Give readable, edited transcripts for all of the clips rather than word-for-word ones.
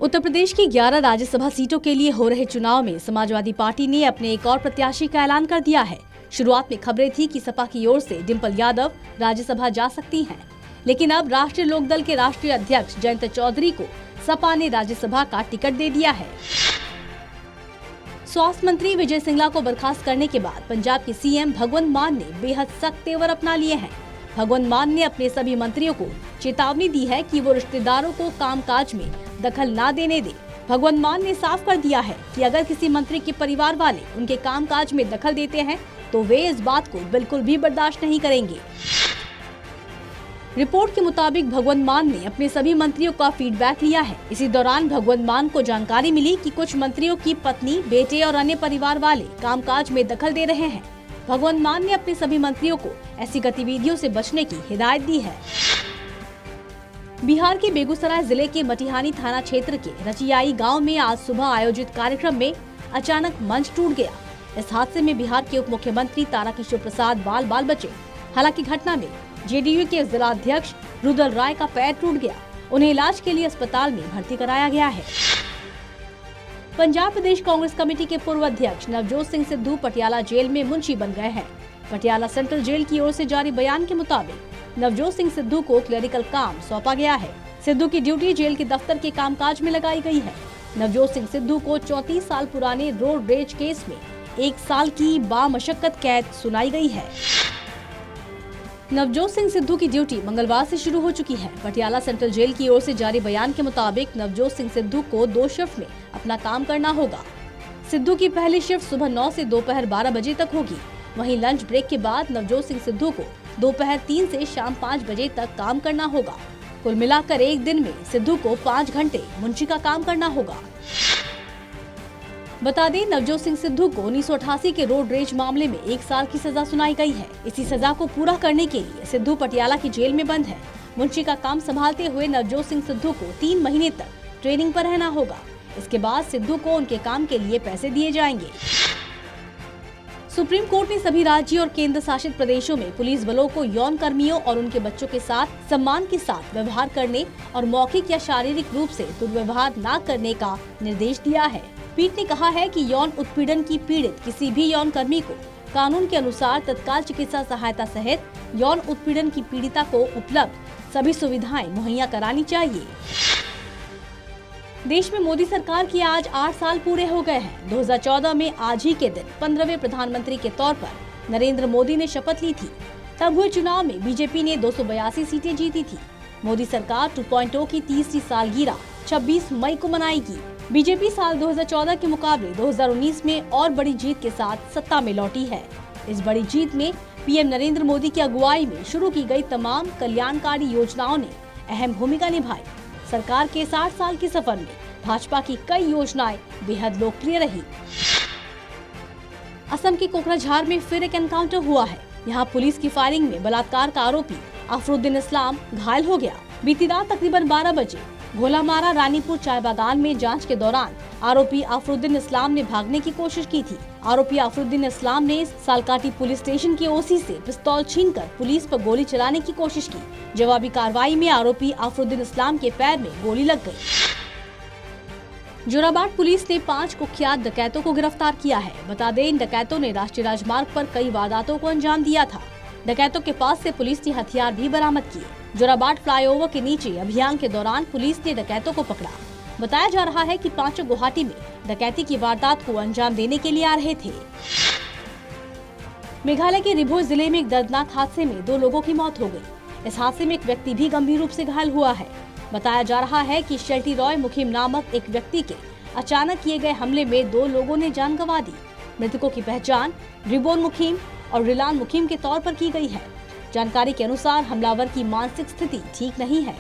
उत्तर प्रदेश की 11 राज्यसभा सीटों के लिए हो रहे चुनाव में समाजवादी पार्टी ने अपने एक और प्रत्याशी का ऐलान कर दिया है। शुरुआत में खबरें थी कि सपा की ओर से डिंपल यादव राज्यसभा जा सकती हैं, लेकिन अब राष्ट्रीय लोकदल के राष्ट्रीय अध्यक्ष जयंत चौधरी को सपा ने राज्यसभा का टिकट दे दिया है। स्वास्थ्य मंत्री विजय सिंगला को बर्खास्त करने के बाद पंजाब के सीएम भगवंत मान ने बेहद सख्त तेवर अपना लिए हैं। भगवंत मान ने अपने सभी मंत्रियों को चेतावनी दी है कि वो रिश्तेदारों को कामकाज में दखल न देने दे। भगवंत मान ने साफ कर दिया है कि अगर किसी मंत्री के परिवार वाले उनके कामकाज में दखल देते हैं तो वे इस बात को बिल्कुल भी बर्दाश्त नहीं करेंगे। रिपोर्ट के मुताबिक भगवंत मान ने अपने सभी मंत्रियों का फीडबैक लिया है। इसी दौरान भगवंत मान को जानकारी मिली कि कुछ मंत्रियों की पत्नी, बेटे और अन्य परिवार वाले कामकाज में दखल दे रहे हैं। भगवंत मान ने अपने सभी मंत्रियों को ऐसी गतिविधियों से बचने की हिदायत दी है। बिहार के बेगूसराय जिले के मटिहानी थाना क्षेत्र के रचियाई गांव में आज सुबह आयोजित कार्यक्रम में अचानक मंच टूट गया। इस हादसे में बिहार के उप मुख्यमंत्री तारकिशोर प्रसाद बाल बचे। हालांकि घटना में जेडीयू के जिलाध्यक्ष रुदल राय का पैर टूट गया। उन्हें इलाज के लिए अस्पताल में भर्ती कराया गया है। पंजाब प्रदेश कांग्रेस कमेटी के पूर्व अध्यक्ष नवजोत सिंह सिद्धू पटियाला जेल में मुंशी बन गए हैं। पटियाला सेंट्रल जेल की ओर से जारी बयान के मुताबिक नवजोत सिंह सिद्धू को क्लरिकल काम सौंपा गया है। सिद्धू की ड्यूटी जेल के दफ्तर के कामकाज में लगाई गई है। नवजोत सिंह सिद्धू को 34 साल पुराने रोड रेज केस में 1 साल की बामशक्कत कैद सुनाई गई है। नवजोत सिंह सिद्धू की ड्यूटी मंगलवार से शुरू हो चुकी है। पटियाला सेंट्रल जेल की ओर से जारी बयान के मुताबिक नवजोत सिंह सिद्धू को 2 शिफ्ट में अपना काम करना होगा। सिद्धू की पहली शिफ्ट सुबह 9 से दोपहर 12 बजे तक होगी। वहीं लंच ब्रेक के बाद नवजोत सिंह सिद्धू को दोपहर 3 से शाम 5 बजे तक काम करना होगा। कुल मिलाकर एक दिन में सिद्धू को 5 घंटे मुंशी का काम करना होगा। बता दें, नवजोत सिंह सिद्धू को 1988 के रोड रेज मामले में 1 साल की सजा सुनाई गई है। इसी सजा को पूरा करने के लिए सिद्धू पटियाला की जेल में बंद है। मुंशी का काम संभालते हुए नवजोत सिंह सिद्धू को 3 महीने तक ट्रेनिंग पर रहना होगा। इसके बाद सिद्धू को उनके काम के लिए पैसे दिए जाएंगे। सुप्रीम कोर्ट ने सभी राज्यों और केंद्र शासित प्रदेशों में पुलिस बलों को यौन कर्मियों और उनके बच्चों के साथ सम्मान के साथ व्यवहार करने और मौखिक या शारीरिक रूप से दुर्व्यवहार न करने का निर्देश दिया है। पीठ ने कहा है कि यौन उत्पीड़न की पीड़ित किसी भी यौन कर्मी को कानून के अनुसार तत्काल चिकित्सा सहायता सहित यौन उत्पीड़न की पीड़िता को उपलब्ध सभी सुविधाएं मुहैया करानी चाहिए। देश में मोदी सरकार के आज 8 साल पूरे हो गए हैं। 2014 में आज ही के दिन 15वें प्रधानमंत्री के तौर पर नरेंद्र मोदी ने शपथ ली थी। तब हुए चुनाव में बीजेपी ने 282 सीटें जीती थी। मोदी सरकार 2.0 की तीसरी सालगिरह 26 मई को मनाएगी। बीजेपी साल 2014 के मुकाबले 2019 में और बड़ी जीत के साथ सत्ता में लौटी है। इस बड़ी जीत में पीएम नरेंद्र मोदी की अगुवाई में शुरू की गई तमाम कल्याणकारी योजनाओं ने अहम भूमिका निभाई। सरकार के 60 साल के सफर में भाजपा की कई योजनाएं बेहद लोकप्रिय रही। असम के कोकराझार में फिर एक एनकाउंटर हुआ है। यहाँ पुलिस की फायरिंग में बलात्कार का आरोपी अफरुद्दीन इस्लाम घायल हो गया। बीती रात तकरीबन 12 बजे घोलामारा रानीपुर चाय बागान में जांच के दौरान आरोपी अफरुद्दीन इस्लाम ने भागने की कोशिश की थी। आरोपी अफरुद्दीन इस्लाम ने सालकाटी पुलिस स्टेशन के ओसी से पिस्तौल छीनकर पुलिस पर गोली चलाने की कोशिश की। जवाबी कार्रवाई में आरोपी अफरुद्दीन इस्लाम के पैर में गोली लग गई। जोराबाट पुलिस ने 5 कुख्यात डकैतों को गिरफ्तार किया है। बता दें, इन डकैतों ने राष्ट्रीय राजमार्ग पर कई वारदातों को अंजाम दिया था। डकैतों के पास से पुलिस ने हथियार भी बरामद किए। जोराबाट फ्लाईओवर के नीचे अभियान के दौरान पुलिस ने डकैतों को पकड़ा। बताया जा रहा है कि 5 गुवाहाटी में डकैती की वारदात को अंजाम देने के लिए आ रहे थे। मेघालय के रिभोई जिले में एक दर्दनाक हादसे में 2 लोगों की मौत हो गई। इस हादसे में एक व्यक्ति भी गंभीर रूप से घायल हुआ है। बताया जा रहा है कि शेल्टी रॉय मुखिम नामक एक व्यक्ति के अचानक किए गए हमले में 2 लोगों ने जान गंवा दी। मृतकों की पहचान रिबोन मुखिम और रिलान मुखिम के तौर पर की गई है। जानकारी के अनुसार हमलावर की मानसिक स्थिति ठीक नहीं है।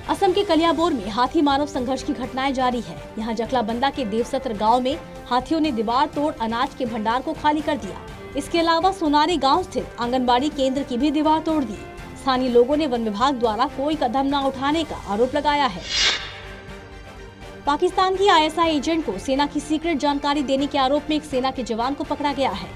असम के कलियाबोर में हाथी मानव संघर्ष की घटनाएं जारी है। यहाँ जखलाबंदा के देवसत्र गांव में हाथियों ने दीवार तोड़ अनाज के भंडार को खाली कर दिया। इसके अलावा सोनारी गांव स्थित आंगनबाड़ी केंद्र की भी दीवार तोड़ दी। स्थानीय लोगों ने वन विभाग द्वारा कोई कदम न उठाने का आरोप लगाया है। पाकिस्तान की आईएसआई एजेंट को सेना की सीक्रेट जानकारी देने के आरोप में एक सेना के जवान को पकड़ा गया है।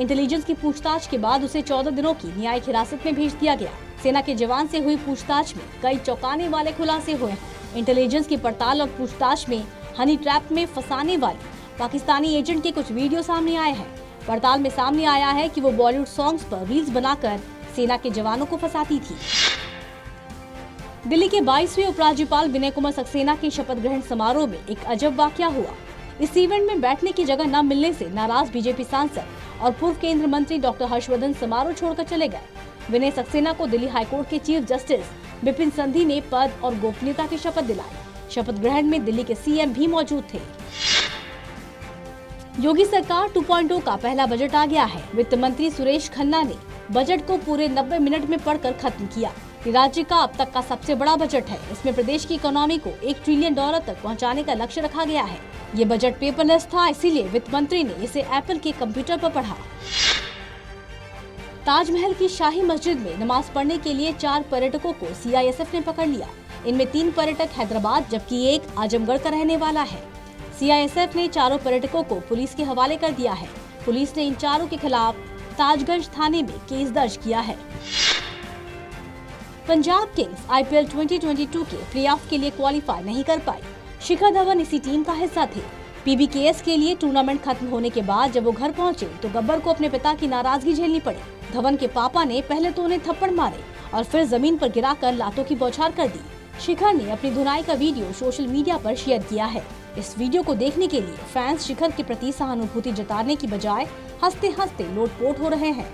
इंटेलिजेंस की पूछताछ के बाद उसे 14 दिनों की न्यायिक हिरासत में भेज दिया गया। सेना के जवान से हुई पूछताछ में कई चौंकाने वाले खुलासे हुए हैं। इंटेलिजेंस की पड़ताल और पूछताछ में हनी ट्रैप में फंसाने वाले पाकिस्तानी एजेंट के कुछ वीडियो सामने आए हैं। पड़ताल में सामने आया है कि वो बॉलीवुड सॉन्ग्स पर रील्स बनाकर सेना के जवानों को फंसाती थी। दिल्ली के 22वें उपराज्यपाल विनय कुमार सक्सेना के शपथ ग्रहण समारोह में एक अजब वाकया हुआ। इस इवेंट में बैठने की जगह न मिलने से नाराज बीजेपी सांसद और पूर्व केंद्रीय मंत्री डॉक्टर हर्षवर्धन समारोह छोड़कर चले गए। विनय सक्सेना को दिल्ली हाईकोर्ट के चीफ जस्टिस बिपिन संधि ने पद और गोपनीयता की शपथ दिलाई। शपथ ग्रहण में दिल्ली के सीएम भी मौजूद थे। योगी सरकार 2.0 का पहला बजट आ गया है। वित्त मंत्री सुरेश खन्ना ने बजट को पूरे 90 मिनट में पढ़कर खत्म किया। ये राज्य का अब तक का सबसे बड़ा बजट है। इसमें प्रदेश की इकोनॉमी को $1 ट्रिलियन तक पहुंचाने का लक्ष्य रखा गया है। ये बजट पेपरलेस था, इसीलिए वित्त मंत्री ने इसे एप्पल के कंप्यूटर पर पढ़ा। ताजमहल की शाही मस्जिद में नमाज पढ़ने के लिए 4 पर्यटकों को CISF ने पकड़ लिया। इनमें 3 पर्यटक हैदराबाद जबकि एक आजमगढ़ का रहने वाला है। CISF ने चारों पर्यटकों को पुलिस के हवाले कर दिया है। पुलिस ने इन चारों के खिलाफ ताजगंज थाने में केस दर्ज किया है। पंजाब किंग्स IPL 2022 के प्लेऑफ के लिए क्वालिफाई नहीं कर पाई। शिखर धवन इसी टीम का हिस्सा थे। PBKS के लिए टूर्नामेंट खत्म होने के बाद जब वो घर पहुंचे तो गब्बर को अपने पिता की नाराजगी झेलनी पड़ी। धवन के पापा ने पहले तो उन्हें थप्पड़ मारे और फिर जमीन पर गिराकर लातों की बौछार कर दी। शिखर ने अपनी धुनाई का वीडियो सोशल मीडिया पर शेयर किया है। इस वीडियो को देखने के लिए फैंस शिखर के प्रति सहानुभूति जताने की बजाय हंसते हंसते लोटपोट हो रहे हैं।